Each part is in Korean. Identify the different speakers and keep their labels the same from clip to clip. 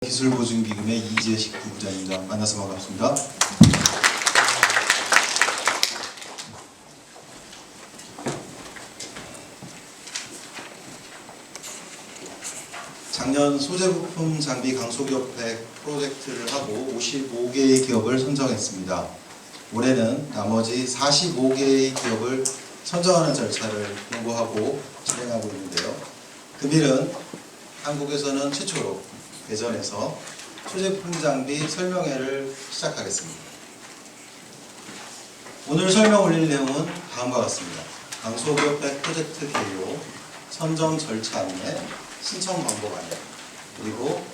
Speaker 1: 기술보증기금의 이재식 부부장입니다. 만나서 반갑습니다. 작년 소재부품 장비 강소기업 100 프로젝트를 하고 55개의 기업을 선정했습니다. 올해는 나머지 45개의 기업을 선정하는 절차를 공고하고 진행하고 있는데요. 금일은 한국에서는 최초로 대전에서 소재부품 장비 설명회를 시작하겠습니다. 오늘 설명 올릴 내용은 다음과 같습니다. 강소기업 100 프로젝트 개요, 선정 절차 안내, 신청 방법 안내, 그리고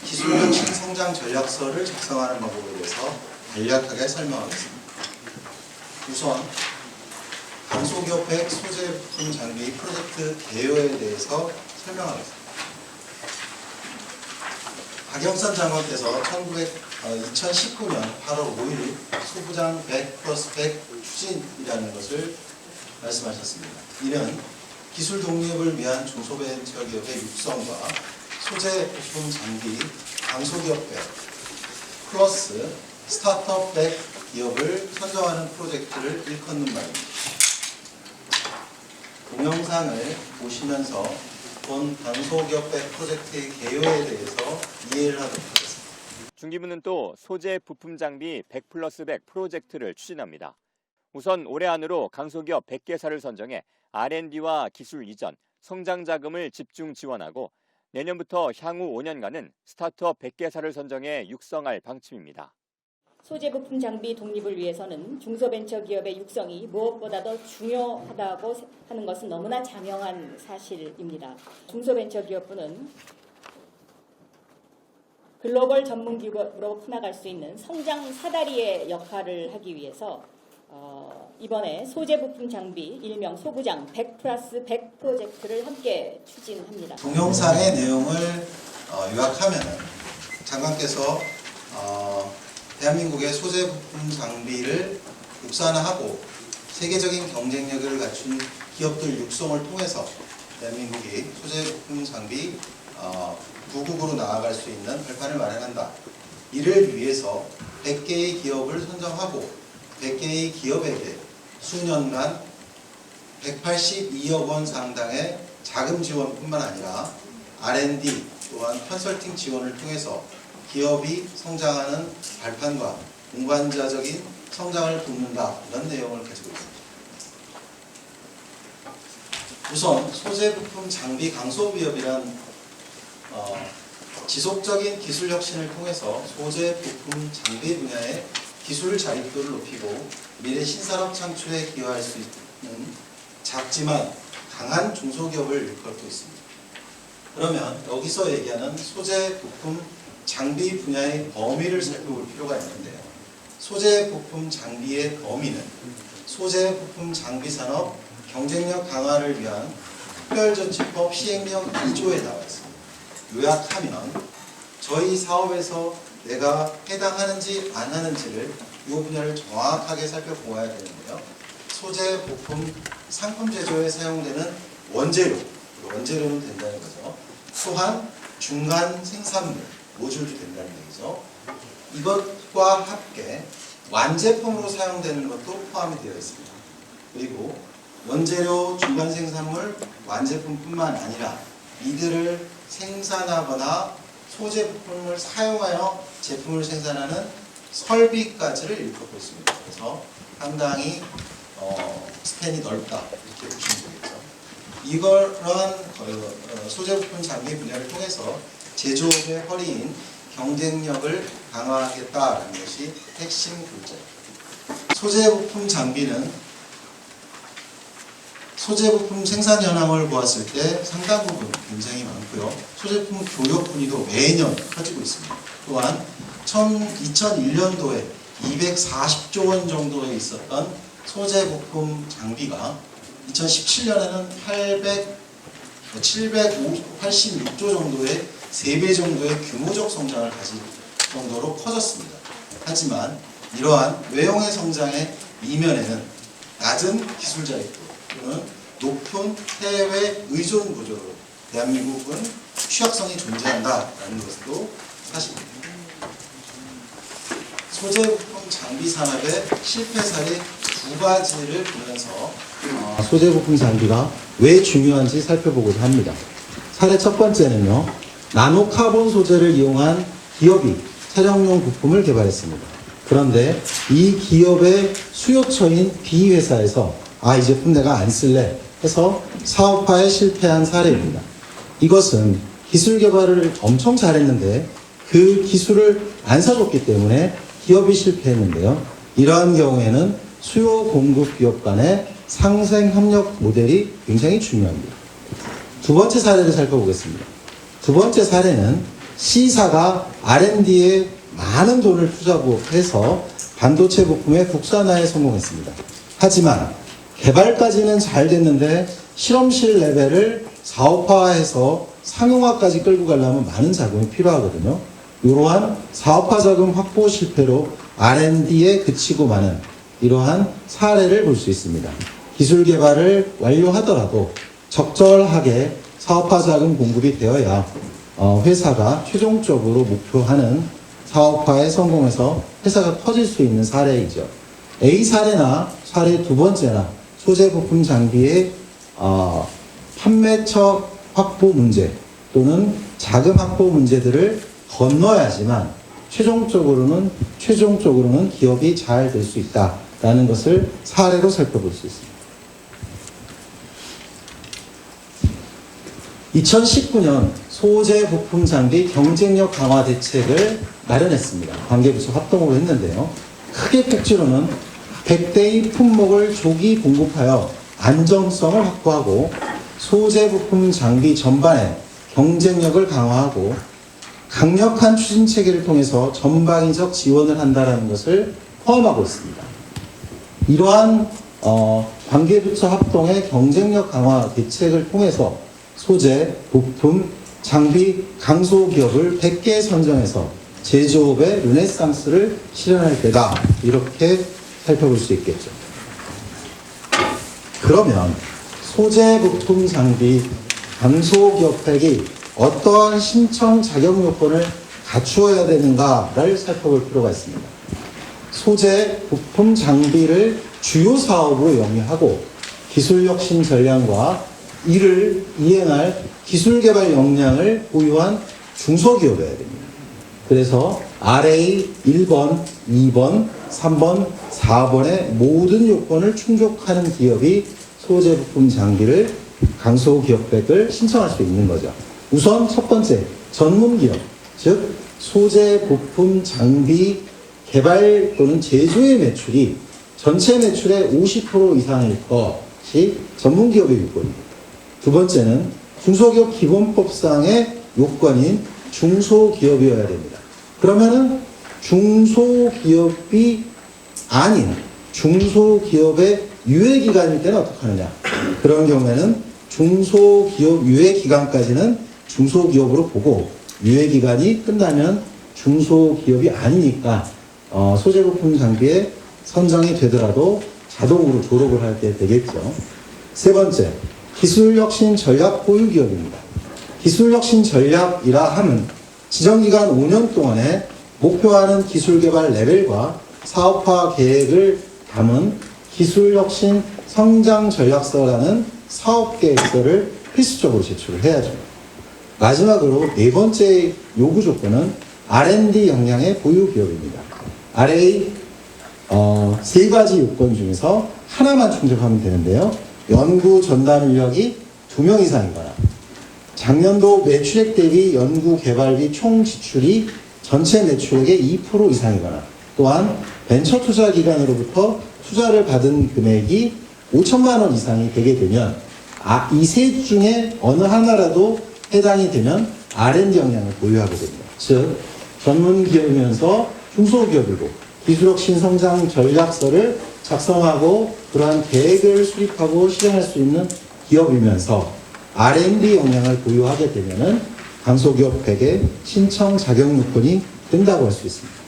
Speaker 1: 기술혁신 성장 전략서를 작성하는 방법에 대해서 간략하게 설명하겠습니다. 우선 강소기업 100 소재부품 장비 프로젝트 개요에 대해서 설명하겠습니다. 박영선 장관께서 2019년 8월 5일 소부장 100+100 추진이라는 것을 말씀하셨습니다. 이는 기술 독립을 위한 중소벤처기업의 육성과 소재부품 장비 강소기업 100 플러스 스타트업 100 기업을 선정하는 프로젝트를 일컫는 바입니다. 동영상을 보시면서 본 강소기업 100 프로젝트의 개요에 대해서 이해를 하도록 하겠습니다.
Speaker 2: 중기부는 또 소재 부품 장비 100+100 프로젝트를 추진합니다. 우선 올해 안으로 강소기업 100개사를 선정해 R&D와 기술 이전, 성장 자금을 집중 지원하고 내년부터 향후 5년간은 스타트업 100개사를 선정해 육성할 방침입니다.
Speaker 3: 소재 부품 장비 독립을 위해서는 중소벤처기업의 육성이 무엇보다도 중요하다고 하는 것은 너무나 자명한 사실입니다. 중소벤처기업부는 글로벌 전문기업으로 커나갈 수 있는 성장 사다리의 역할을 하기 위해서 이번에 소재 부품 장비 일명 소부장 100+100 프로젝트를 함께 추진합니다.
Speaker 1: 동영상의 내용을 요약하면 장관께서 대한민국의 소재 부품 장비를 국산화하고 세계적인 경쟁력을 갖춘 기업들 육성을 통해서 대한민국이 소재 부품 장비 부국으로 나아갈 수 있는 발판을 마련한다. 이를 위해서 100개의 기업을 선정하고 100개의 기업에게 수년간 182억 원 상당의 자금 지원뿐만 아니라 R&D 또한 컨설팅 지원을 통해서 기업이 성장하는 발판과 공관자적인 성장을 돕는다. 이런 내용을 가지고 있습니다. 우선 소재부품 장비 강소기업이란 지속적인 기술 혁신을 통해서 소재부품 장비 분야의 기술 자립도를 높이고 미래 신산업 창출에 기여할 수 있는 작지만 강한 중소기업을 일컫고 있습니다. 그러면 여기서 얘기하는 소재부품 장비 분야의 범위를 살펴볼 필요가 있는데요. 소재부품 장비의 범위는 소재부품 장비 산업 경쟁력 강화를 위한 특별조치법 시행령 2조에 나와 있습니다. 요약하면 저희 사업에서 내가 해당하는지 안 하는지를 이 분야를 정확하게 살펴보아야 되는데요. 소재부품 상품 제조에 사용되는 원재료는 된다는 거죠. 또한 중간 생산물 모듈도 된다는 얘기죠. 이것과 함께 완제품으로 사용되는 것도 포함이 되어 있습니다. 그리고 원재료, 중간 생산물, 완제품뿐만 아니라 이들을 생산하거나 소재 부품을 사용하여 제품을 생산하는 설비까지를 일컫고 있습니다. 그래서 상당히 스팬이 넓다 이렇게 보시면 되겠죠. 이러한 소재 부품 장비 분야를 통해서 제조업의 허리인 경쟁력을 강화하겠다는 것이 핵심 교재입니다. 소재부품 장비는 소재부품 생산 현황을 보았을 때 상당 부분 굉장히 많고요. 소재부품 교육 분위도 매년 커지고 있습니다. 또한 2001년도에 240조 원 정도에 있었던 소재부품 장비가 2017년에는 786조 정도의 3배 정도의 규모적 성장을 가질 정도로 커졌습니다. 하지만 이러한 외형의 성장의 이면에는 낮은 기술 자립도 또는 높은 해외 의존 구조로 대한민국은 취약성이 존재한다라는 것도 사실입니다. 소재부품 장비 산업의 실패 사례 두 가지를 보면서 소재부품 장비가 왜 중요한지 살펴보고자 합니다. 사례 첫 번째는요, 나노카본 소재를 이용한 기업이 촬영용 부품을 개발했습니다. 그런데 이 기업의 수요처인 B 회사에서 이 제품 내가 안 쓸래 해서 사업화에 실패한 사례입니다. 이것은 기술 개발을 엄청 잘했는데 그 기술을 안 사줬기 때문에 기업이 실패했는데요. 이러한 경우에는 수요 공급 기업 간의 상생 협력 모델이 굉장히 중요합니다. 두 번째 사례를 살펴보겠습니다. 두 번째 사례는 C사가 R&D에 많은 돈을 투자해서 반도체 부품의 국산화에 성공했습니다. 하지만 개발까지는 잘 됐는데 실험실 레벨을 사업화해서 상용화까지 끌고 가려면 많은 자금이 필요하거든요. 이러한 사업화 자금 확보 실패로 R&D에 그치고 마는 이러한 사례를 볼 수 있습니다. 기술 개발을 완료하더라도 적절하게 사업화 자금 공급이 되어야 회사가 최종적으로 목표하는 사업화에 성공해서 회사가 커질 수 있는 사례이죠. A 사례나 사례 두 번째나 소재 부품 장비의 판매처 확보 문제 또는 자금 확보 문제들을 건너야지만 최종적으로는 기업이 잘 될 수 있다라는 것을 사례로 살펴볼 수 있습니다. 2019년 소재 부품 장비 경쟁력 강화 대책을 마련했습니다. 관계부처 합동으로 했는데요. 크게 꼭지로는 100대의 품목을 조기 공급하여 안정성을 확보하고 소재 부품 장비 전반의 경쟁력을 강화하고 강력한 추진 체계를 통해서 전방위적 지원을 한다는 것을 포함하고 있습니다. 이러한 관계부처 합동의 경쟁력 강화 대책을 통해서 소재, 부품, 장비, 강소기업을 100개 선정해서 제조업의 르네상스를 실현할 때다. 이렇게 살펴볼 수 있겠죠. 그러면 소재, 부품, 장비, 강소기업에게 어떠한 신청 자격 요건을 갖추어야 되는가를 살펴볼 필요가 있습니다. 소재, 부품, 장비를 주요 사업으로 영위하고 기술 혁신 전략과 이를 이행할 기술 개발 역량을 보유한 중소기업이어야 됩니다. 그래서 RA 1번, 2번, 3번, 4번의 모든 요건을 충족하는 기업이 소재, 부품, 장비를 강소기업백을 신청할 수 있는 거죠. 우선 첫 번째, 전문기업, 즉 소재, 부품, 장비 개발 또는 제조의 매출이 전체 매출의 50% 이상일 것이 전문기업의 요건입니다. 두 번째는 중소기업 기본법상의 요건인 중소기업이어야 됩니다. 그러면은 중소기업이 아닌 중소기업의 유예기간일 때는 어떻게 하느냐? 그런 경우에는 중소기업 유예기간까지는 중소기업으로 보고 유예기간이 끝나면 중소기업이 아니니까 소재부품 장비에 선정이 되더라도 자동으로 졸업을 할 때 되겠죠. 세 번째, 기술혁신 전략 보유기업입니다. 기술혁신 전략이라 함은 지정기간 5년 동안에 목표하는 기술개발 레벨과 사업화 계획을 담은 기술혁신 성장전략서라는 사업계획서를 필수적으로 제출을 해야죠. 마지막으로 네 번째 요구 조건은 R&D 역량의 보유기업입니다. RA 세 가지 요건 중에서 하나만 충족하면 되는데요. 연구 전담 인력이 2명 이상이거나 작년도 매출액 대비 연구 개발비 총 지출이 전체 매출액의 2% 이상이거나 또한 벤처 투자 기관으로부터 투자를 받은 금액이 5천만 원 이상이 되게 되면 이 셋 중에 어느 하나라도 해당이 되면 R&D 역량을 보유하거든요. 즉 전문기업이면서 중소기업이고 기술혁신 성장 전략서를 작성하고 그러한 계획을 수립하고 실행할 수 있는 기업이면서 R&D 역량을 보유하게 되면은 강소기업 100의 신청 자격 요건이 된다고 할 수 있습니다.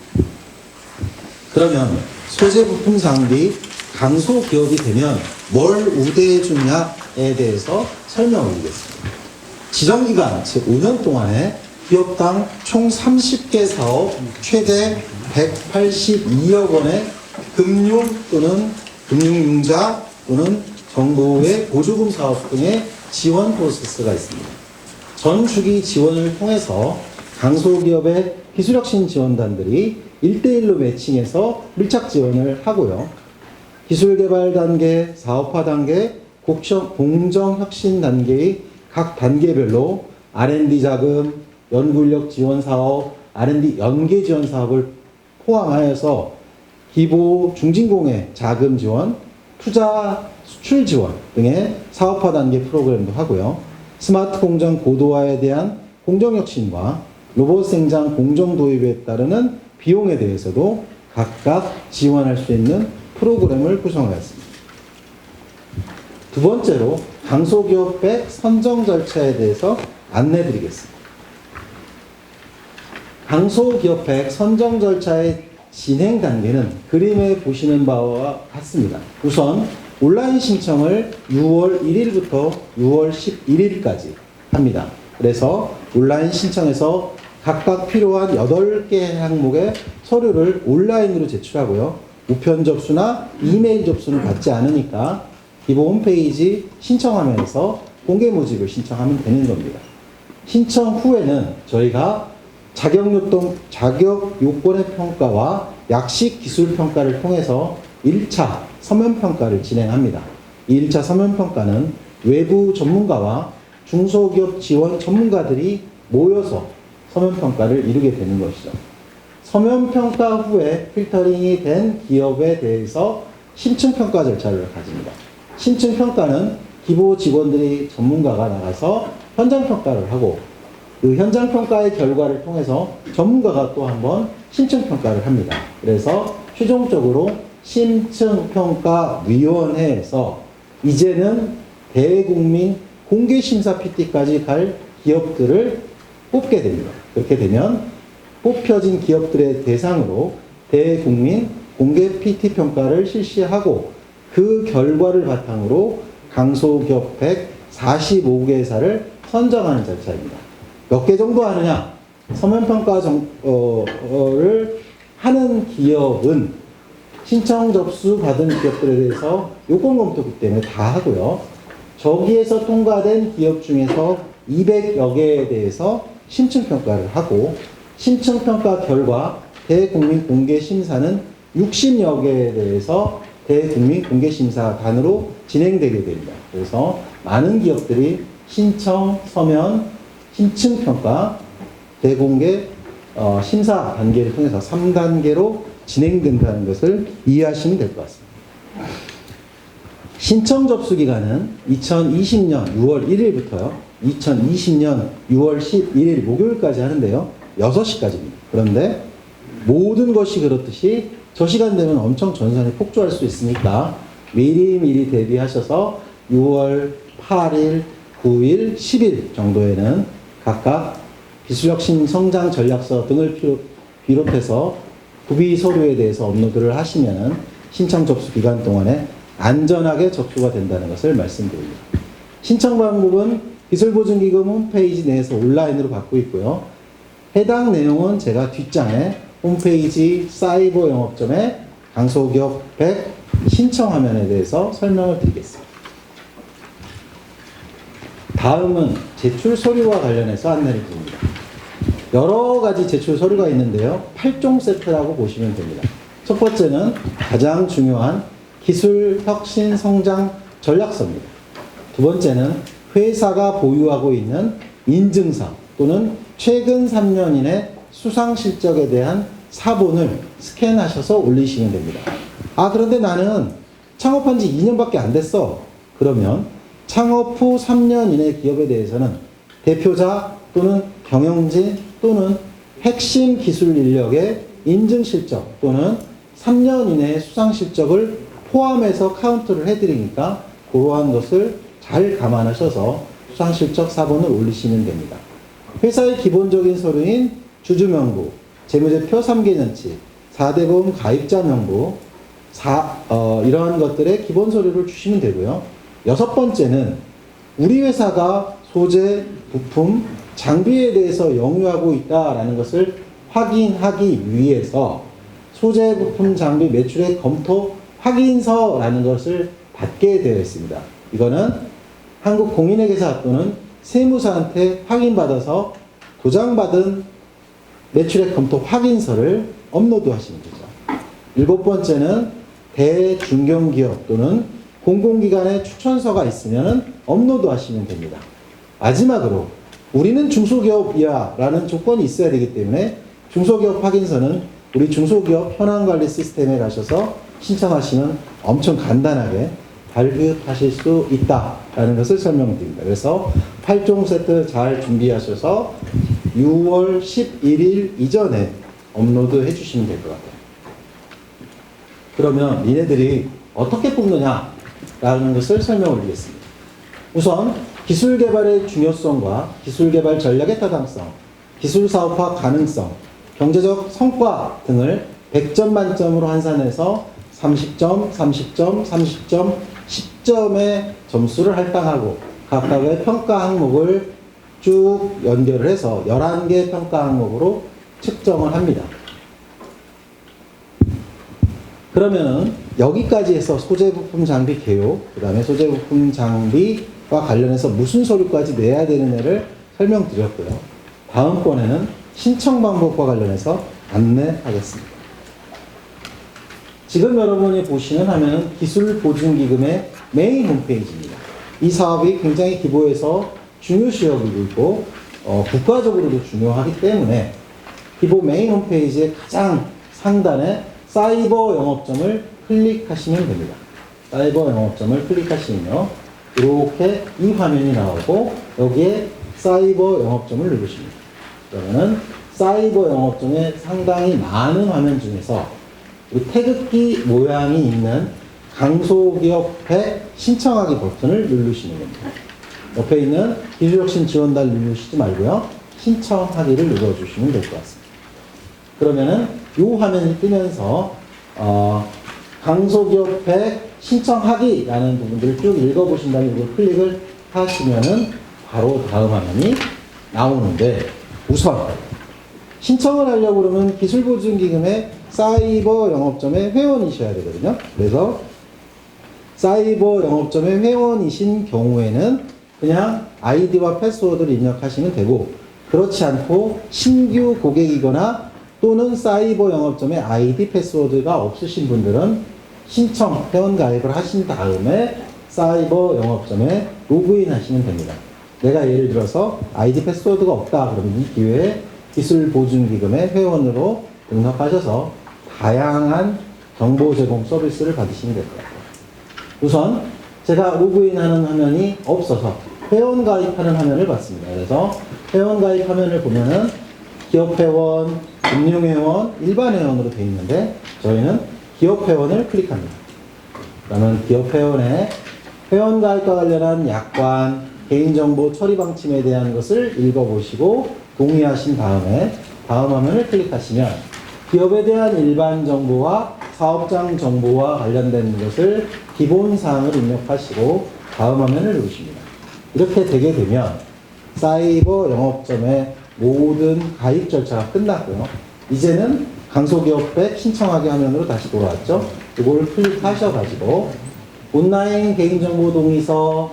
Speaker 1: 그러면 소재 부품 장비 강소기업이 되면 뭘 우대해 주냐에 대해서 설명을 드리겠습니다. 지정기간, 즉 5년 동안에 기업당 총 30개 사업 최대 182억 원의 금융 또는 금융융자 또는 정부의 보조금 사업 등의 지원 프로세스가 있습니다. 전 주기 지원을 통해서 강소기업의 기술혁신 지원단들이 1대1로 매칭해서 밀착 지원을 하고요. 기술개발 단계, 사업화 단계, 공정혁신 단계의 각 단계별로 R&D 자금, 연구인력 지원 사업, R&D 연계 지원 사업을 포함하여서 기보 중진공의 자금 지원, 투자 수출 지원 등의 사업화 단계 프로그램도 하고요. 스마트 공장 고도화에 대한 공정혁신과 로봇 생산 공정 도입에 따르는 비용에 대해서도 각각 지원할 수 있는 프로그램을 구성하였습니다. 두 번째로 강소기업의 선정 절차에 대해서 안내 드리겠습니다. 강소기업의 선정 절차의 진행 단계는 그림에 보시는 바와 같습니다. 우선 온라인 신청을 6월 1일부터 6월 11일까지 합니다. 그래서 온라인 신청에서 각각 필요한 8개 항목의 서류를 온라인으로 제출하고요. 우편 접수나 이메일 접수는 받지 않으니까 기본 홈페이지 신청하면서 공개 모집을 신청하면 되는 겁니다. 신청 후에는 저희가 자격 요건의 평가와 약식 기술 평가를 통해서 1차 서면 평가를 진행합니다. 이 1차 서면 평가는 외부 전문가와 중소기업 지원 전문가들이 모여서 서면 평가를 이루게 되는 것이죠. 서면 평가 후에 필터링이 된 기업에 대해서 심층 평가 절차를 가집니다. 심층 평가는 기보 직원들이 전문가가 나가서 현장 평가를 하고 그 현장 평가의 결과를 통해서 전문가가 또 한번 심층 평가를 합니다. 그래서 최종적으로 심층평가위원회에서 이제는 대국민 공개심사 PT까지 갈 기업들을 뽑게 됩니다. 그렇게 되면 뽑혀진 기업들의 대상으로 대국민 공개 PT 평가를 실시하고 그 결과를 바탕으로 강소기업 145개사를 선정하는 절차입니다. 몇 개 정도 하느냐? 서면평가를 하는 기업은 신청 접수 받은 기업들에 대해서 요건 검토기 때문에 다 하고요. 저기에서 통과된 기업 중에서 200여 개에 대해서 심층평가를 하고 심층평가 결과 대국민 공개심사는 60여 개에 대해서 대국민 공개심사단으로 진행되게 됩니다. 그래서 많은 기업들이 신청, 서면, 심층평가, 대공개 심사 단계를 통해서 3단계로 진행된다는 것을 이해하시면 될 것 같습니다. 신청 접수 기간은 2020년 6월 1일부터요. 2020년 6월 11일 목요일까지 하는데요. 6시까지입니다. 그런데 모든 것이 그렇듯이 저 시간 되면 엄청 전선이 폭주할 수 있으니까 미리 대비하셔서 6월 8일, 9일, 10일 정도에는 각각 기술혁신 성장 전략서 등을 비롯해서 구비 서류에 대해서 업로드를 하시면 신청 접수 기간 동안에 안전하게 접수가 된다는 것을 말씀드립니다. 신청 방법은 기술보증기금 홈페이지 내에서 온라인으로 받고 있고요. 해당 내용은 제가 뒷장에 홈페이지 사이버 영업점에 강소기업 100 신청 화면에 대해서 설명을 드리겠습니다. 다음은 제출 서류와 관련해서 안내를 드립니다. 여러 가지 제출 서류가 있는데요. 8종 세트라고 보시면 됩니다. 첫 번째는 가장 중요한 기술 혁신 성장 전략서입니다. 두 번째는 회사가 보유하고 있는 인증서 또는 최근 3년 이내 수상 실적에 대한 사본을 스캔하셔서 올리시면 됩니다. 그런데 나는 창업한 지 2년밖에 안 됐어. 그러면 창업 후 3년 이내 기업에 대해서는 대표자 또는 경영진 또는 핵심 기술 인력의 인증 실적 또는 3년 이내의 수상 실적을 포함해서 카운트를 해드리니까 그러한 것을 잘 감안하셔서 수상 실적 사본을 올리시면 됩니다. 회사의 기본적인 서류인 주주명부, 재무제표 3개년치, 4대 보험 가입자 명부, 이러한 것들의 기본 서류를 주시면 되고요. 여섯 번째는 우리 회사가 소재, 부품, 장비에 대해서 영유하고 있다라는 것을 확인하기 위해서 소재, 부품, 장비 매출액 검토 확인서라는 것을 받게 되어 있습니다. 이거는 한국공인회계사 또는 세무사한테 확인받아서 도장받은 매출액 검토 확인서를 업로드하시는 거죠. 7번째는 대중견기업 또는 공공기관의 추천서가 있으면 업로드하시면 됩니다. 마지막으로 우리는 중소기업이야 라는 조건이 있어야 되기 때문에 중소기업 확인서는 우리 중소기업 현황관리 시스템에 가셔서 신청하시면 엄청 간단하게 발급하실 수 있다라는 것을 설명드립니다. 그래서 8종 세트 잘 준비하셔서 6월 11일 이전에 업로드 해주시면 될 것 같아요. 그러면 니네들이 어떻게 뽑느냐라는 것을 설명을 드리겠습니다. 우선 기술개발의 중요성과 기술개발 전략의 타당성, 기술사업화 가능성, 경제적 성과 등을 100점 만점으로 환산해서 30점, 30점, 30점, 10점의 점수를 할당하고 각각의 평가 항목을 쭉 연결을 해서 11개 평가 항목으로 측정을 합니다. 그러면은 여기까지 해서 소재 부품 장비 개요, 그 다음에 소재 부품 장비와 관련해서 무슨 서류까지 내야 되느냐를 설명드렸고요. 다음번에는 신청 방법과 관련해서 안내하겠습니다. 지금 여러분이 보시는 화면은 기술보증기금의 메인 홈페이지입니다. 이 사업이 굉장히 기보에서 중요시 여기고 있고 국가적으로도 중요하기 때문에 기보 메인 홈페이지의 가장 상단에 사이버 영업점을 클릭하시면 됩니다. 사이버 영업점을 클릭하시면요, 이렇게 이 화면이 나오고 여기에 사이버 영업점을 누르십니다. 그러면은 사이버 영업점에 상당히 많은 화면 중에서 우리 태극기 모양이 있는 강소기업회 신청하기 버튼을 누르시면 됩니다. 옆에 있는 기술혁신 지원단 누르시지 말고요, 신청하기를 눌러주시면 될 것 같습니다. 그러면은 이 화면이 뜨면서 강소기업회 신청하기라는 부분들을 쭉 읽어보신 다음에 이걸 클릭을 하시면은 바로 다음 화면이 나오는데, 우선 신청을 하려고 그러면 기술보증기금의 사이버 영업점의 회원이셔야 되거든요. 그래서 사이버 영업점의 회원이신 경우에는 그냥 아이디와 패스워드를 입력하시면 되고, 그렇지 않고 신규 고객이거나 또는 사이버 영업점의 아이디 패스워드가 없으신 분들은 신청, 회원 가입을 하신 다음에 사이버 영업점에 로그인 하시면 됩니다. 내가 예를 들어서 아이디 패스워드가 없다 그러면 이 기회에 기술보증기금의 회원으로 등록하셔서 다양한 정보 제공 서비스를 받으시면 될 것 같아요. 우선 제가 로그인하는 화면이 없어서 회원 가입하는 화면을 봤습니다. 그래서 회원 가입 화면을 보면은 기업회원, 금융회원, 일반 회원으로 되어 있는데 저희는 기업회원을 클릭합니다. 그러면 기업회원의 회원 가입과 관련한 약관, 개인정보 처리 방침에 대한 것을 읽어보시고 동의하신 다음에 다음 화면을 클릭하시면 기업에 대한 일반 정보와 사업장 정보와 관련된 것을 기본 사항을 입력하시고 다음 화면을 누르십니다. 이렇게 되게 되면 사이버 영업점의 모든 가입 절차가 끝났고요. 이제는 강소기업회 신청하기 화면으로 다시 돌아왔죠. 이걸 클릭하셔가지고 온라인 개인정보 동의서,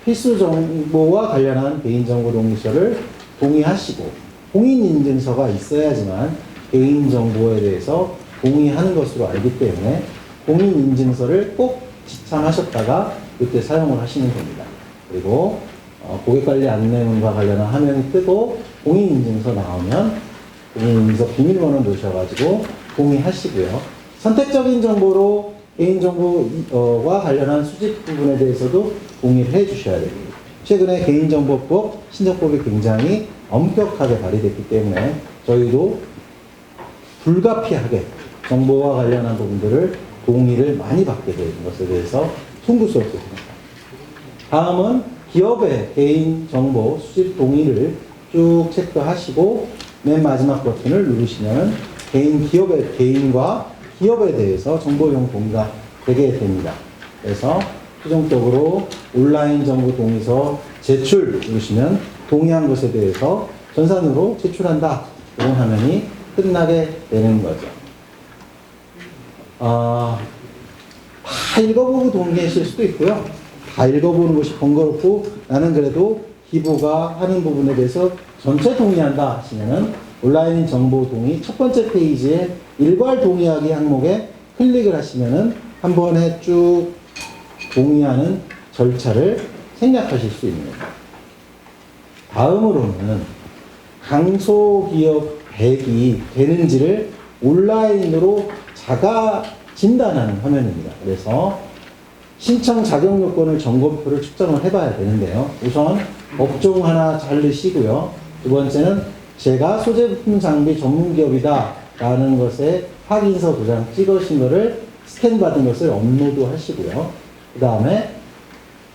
Speaker 1: 필수 정보와 관련한 개인정보 동의서를 동의하시고, 공인인증서가 있어야지만 개인정보에 대해서 동의하는 것으로 알기 때문에 공인인증서를 꼭 지참하셨다가 그때 사용을 하시면 됩니다. 그리고 고객관리 안내문과 관련한 화면이 뜨고 공인인증서 나오면 공인인증서 비밀번호 넣으셔가지고 동의하시고요. 선택적인 정보로 개인정보와 관련한 수집 부분에 대해서도 동의를 해주셔야 됩니다. 최근에 개인정보법 신정법이 굉장히 엄격하게 발의됐기 때문에 저희도 불가피하게 정보와 관련한 부분들을 동의를 많이 받게 되는 것에 대해서 송구스럽습니다. 다음은 기업의 개인정보 수집 동의를 쭉 체크하시고 맨 마지막 버튼을 누르시면 기업의 개인과 기업에 대해서 정보용 동의가 되게 됩니다. 그래서 최종적으로 온라인 정보 동의서 제출 누르시면 동의한 것에 대해서 전산으로 제출한다. 이런 화면이 끝나게 되는 거죠. 다 읽어보고 동의하실 수도 있고요. 다 읽어보는 것이 번거롭고 나는 그래도 기부가 하는 부분에 대해서 전체 동의한다 하시면은 온라인 정보 동의 첫 번째 페이지에 일괄 동의하기 항목에 클릭을 하시면은 한 번에 쭉 동의하는 절차를 생략하실 수 있습니다. 다음으로는 강소기업 100이 되는지를 온라인으로 자가 진단하는 화면입니다. 그래서 신청 자격 요건을 점검표를 측정을 해봐야 되는데요. 우선 업종 하나 잘 넣으시고요. 두 번째는 제가 소재부품 장비 전문기업이다 라는 것에 확인서 도장 찍으신 거를 스캔 받은 것을 업로드 하시고요. 그 다음에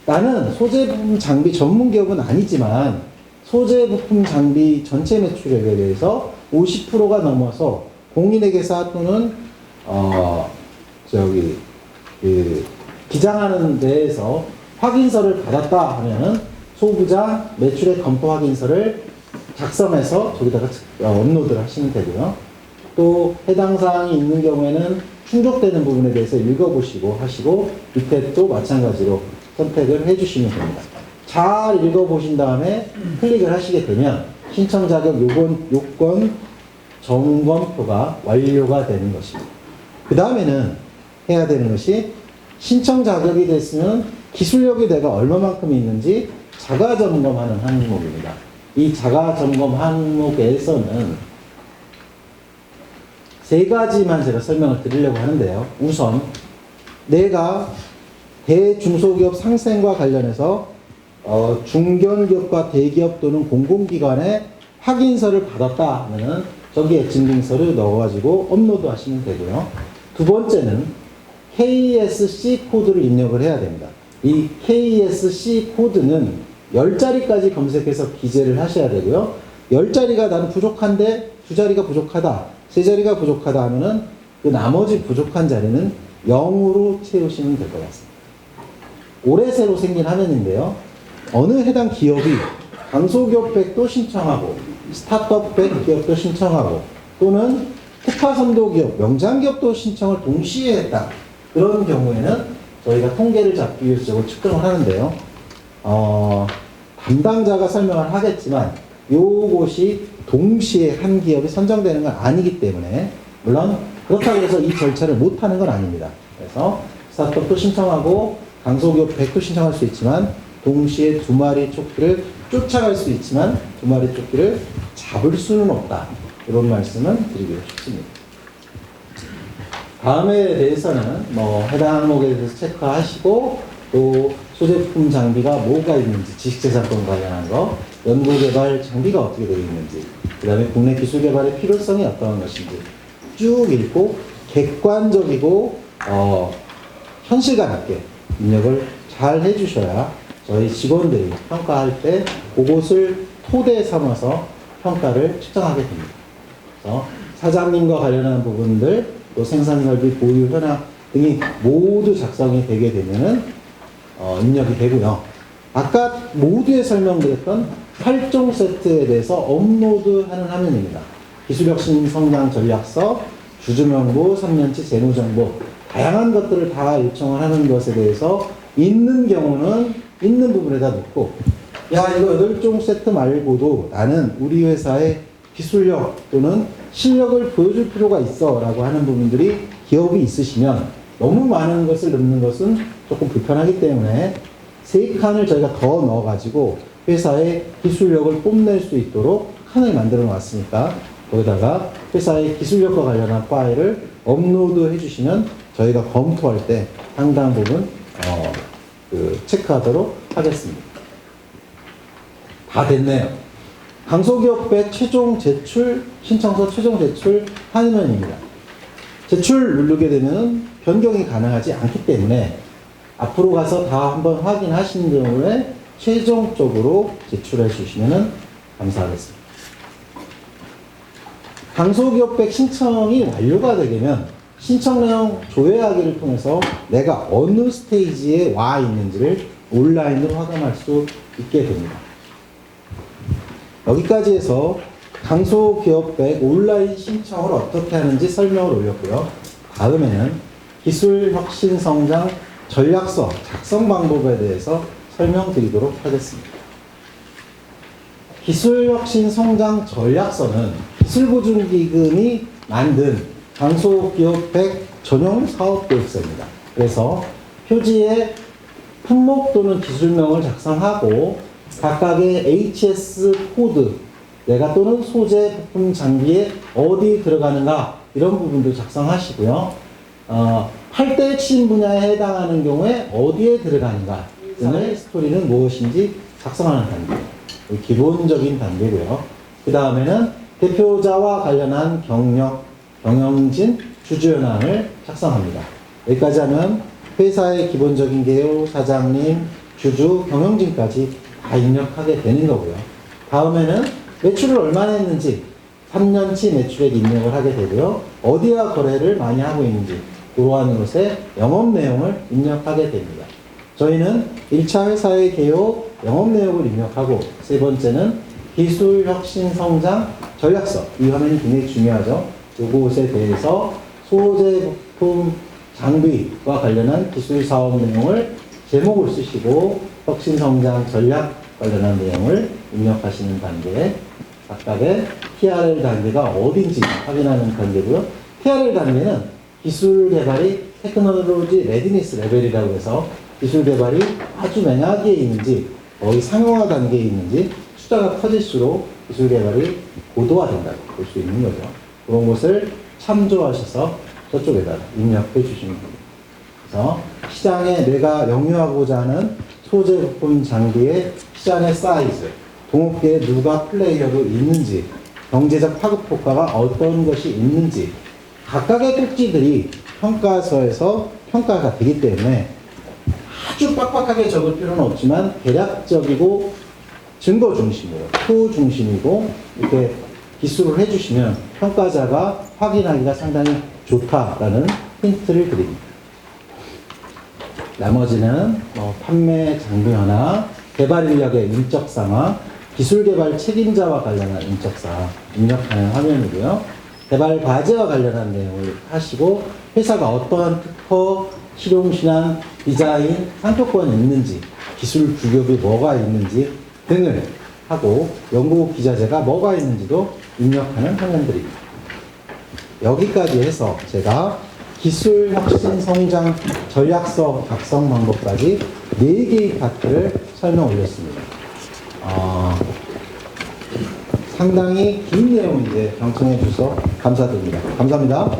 Speaker 1: 나는 소재부품 장비 전문기업은 아니지만 소재부품 장비 전체 매출액에 대해서 50%가 넘어서 공인회계사 또는 기장하는 데에서 확인서를 받았다 하면은 소부장 매출액 검토 확인서를 작성해서 저기다가 업로드를 하시면 되고요. 또 해당 사항이 있는 경우에는 충족되는 부분에 대해서 읽어보시고 하시고 밑에 또 마찬가지로 선택을 해주시면 됩니다. 잘 읽어보신 다음에 클릭을 하시게 되면 신청 자격 요건 점검표가 완료가 되는 것입니다. 그 다음에는 해야 되는 것이 신청 자격이 됐으면 기술력이 내가 얼마만큼 있는지 자가 점검하는 항목입니다. 이 자가 점검 항목에서는 세 가지만 제가 설명을 드리려고 하는데요. 우선 내가 대중소기업 상생과 관련해서 중견기업과 대기업 또는 공공기관에 확인서를 받았다 하면은 저기에 증빙서를 넣어가지고 업로드 하시면 되고요. 두 번째는 KSC 코드를 입력을 해야 됩니다. 이 KSC 코드는 10자리까지 검색해서 기재를 하셔야 되고요. 10자리가 나는 부족한데 2자리가 부족하다, 3자리가 부족하다 하면은 그 나머지 부족한 자리는 0으로 채우시면 될 것 같습니다. 올해 새로 생긴 화면인데요. 어느 해당 기업이 강소기업 100도 신청하고 스타트업 100 기업도 신청하고 또는 특화선도기업, 명장기업도 신청을 동시에 했다. 그런 경우에는 저희가 통계를 잡기 위해서 저걸 측정을 하는데요. 담당자가 설명을 하겠지만 요것이 동시에 한 기업이 선정되는 건 아니기 때문에 물론 그렇다고 해서 이 절차를 못하는 건 아닙니다. 그래서 스타트업도 신청하고 강소기업 100도 신청할 수 있지만 동시에 2마리 조끼를 쫓아갈 수 있지만 2마리 조끼를 잡을 수는 없다. 이런 말씀을 드리고 싶습니다. 다음에 대해서는 해당 항목에 대해서 체크하시고 또 소재품 장비가 뭐가 있는지 지식재산권 관련한 거, 연구개발 장비가 어떻게 되어 있는지, 그 다음에 국내 기술 개발의 필요성이 어떤 것인지 쭉 읽고 객관적이고 현실감 있게 입력을 잘 해주셔야 저희 직원들이 평가할 때 그것을 토대 삼아서 평가를 측정하게 됩니다. 그래서 사장님과 관련한 부분들, 또 생산설비, 보유, 현황 등이 모두 작성이 되게 되면은 입력이 되고요. 아까 모두에 설명드렸던 8종 세트에 대해서 업로드하는 화면입니다. 기술혁신 성장 전략서, 주주명부, 3년치 재무정보, 다양한 것들을 다 요청을 하는 것에 대해서 있는 경우는 있는 부분에다 놓고 야 이거 8종 세트 말고도 나는 우리 회사의 기술력 또는 실력을 보여줄 필요가 있어 라고 하는 부분들이 기업이 있으시면 너무 많은 것을 넣는 것은 조금 불편하기 때문에 3칸을 저희가 더 넣어 가지고 회사의 기술력을 뽐낼 수 있도록 칸을 만들어 놨으니까 거기다가 회사의 기술력과 관련한 파일을 업로드 해주시면 저희가 검토할 때 상당 부분 체크하도록 하겠습니다. 다 됐네요. 강소기업의 최종 제출, 신청서 최종 제출 화면입니다. 제출 누르게 되면 변경이 가능하지 않기 때문에 앞으로 가서 다 한번 확인하신 경우에 최종적으로 제출해 주시면 감사하겠습니다. 강소기업백 신청이 완료가 되면 신청 내용 조회하기를 통해서 내가 어느 스테이지에 와 있는지를 온라인으로 확인할 수 있게 됩니다. 여기까지 해서 강소기업백 온라인 신청을 어떻게 하는지 설명을 올렸고요. 다음에는 기술혁신성장 전략서 작성 방법에 대해서 설명드리도록 하겠습니다. 기술혁신성장 전략서는 기술보증기금이 만든 강소기업백 전용 사업계획서입니다. 그래서 표지에 품목 또는 기술명을 작성하고 각각의 HS 코드, 내가 또는 소재, 부품, 장비에 어디 들어가는가 이런 부분도 작성하시고요. 8대 핵심 분야에 해당하는 경우에 어디에 들어가는가 등의 스토리는 무엇인지 작성하는 단계. 기본적인 단계고요. 그 다음에는 대표자와 관련한 경력, 경영진, 주주현황을 작성합니다. 여기까지 하면 회사의 기본적인 개요, 사장님, 주주, 경영진까지 다 입력하게 되는 거고요. 다음에는 매출을 얼마나 했는지 3년치 매출액 입력을 하게 되고요. 어디와 거래를 많이 하고 있는지 그러한 것의 영업 내용을 입력하게 됩니다. 저희는 1차 회사의 개요, 영업 내역을 입력하고 세 번째는 기술혁신성장 전략서. 이 화면이 굉장히 중요하죠. 이것에 대해서 소재, 부품, 장비와 관련한 기술 사업 내용을 제목을 쓰시고 혁신성장 전략 관련한 내용을 입력하시는 단계, 각각의 TRL 단계가 어딘지 확인하는 단계고요. TRL 단계는 기술 개발이 테크놀로지 레디니스 레벨이라고 해서 기술 개발이 아주 맨하기에 있는지 거의 상용화 단계에 있는지 숫자가 커질수록 기술 개발이 고도화된다고 볼 수 있는 거죠. 그런 것을 참조하셔서 저쪽에다 입력해 주시면 됩니다. 그래서 시장에 내가 영유하고자 하는 소재, 부품, 장비의 시장의 사이즈, 동업계에 누가 플레이어로 있는지, 경제적 파급 효과가 어떤 것이 있는지 각각의 꼭지들이 평가서에서 평가가 되기 때문에 아주 빡빡하게 적을 필요는 없지만 대략적이고 증거 중심으로, 표 중심이고 이렇게 기술을 해주시면 평가자가 확인하기가 상당히 좋다라는 힌트를 드립니다. 나머지는 판매 장비 하나, 개발 인력의 인적 상황, 기술 개발 책임자와 관련한 인적 상황 입력하는 화면이고요. 개발 과제와 관련한 내용을 하시고 회사가 어떠한 특허, 실용 신안, 디자인, 상표권이 있는지, 기술 규격이 뭐가 있는지 등을 하고 연구 기자재가 뭐가 있는지도 입력하는 화면들입니다. 여기까지 해서 제가 기술 혁신 성장 전략서 작성 방법까지 4개의 파트를 설명 올렸습니다. 상당히 긴 내용인데 경청해 주셔서 감사드립니다. 감사합니다.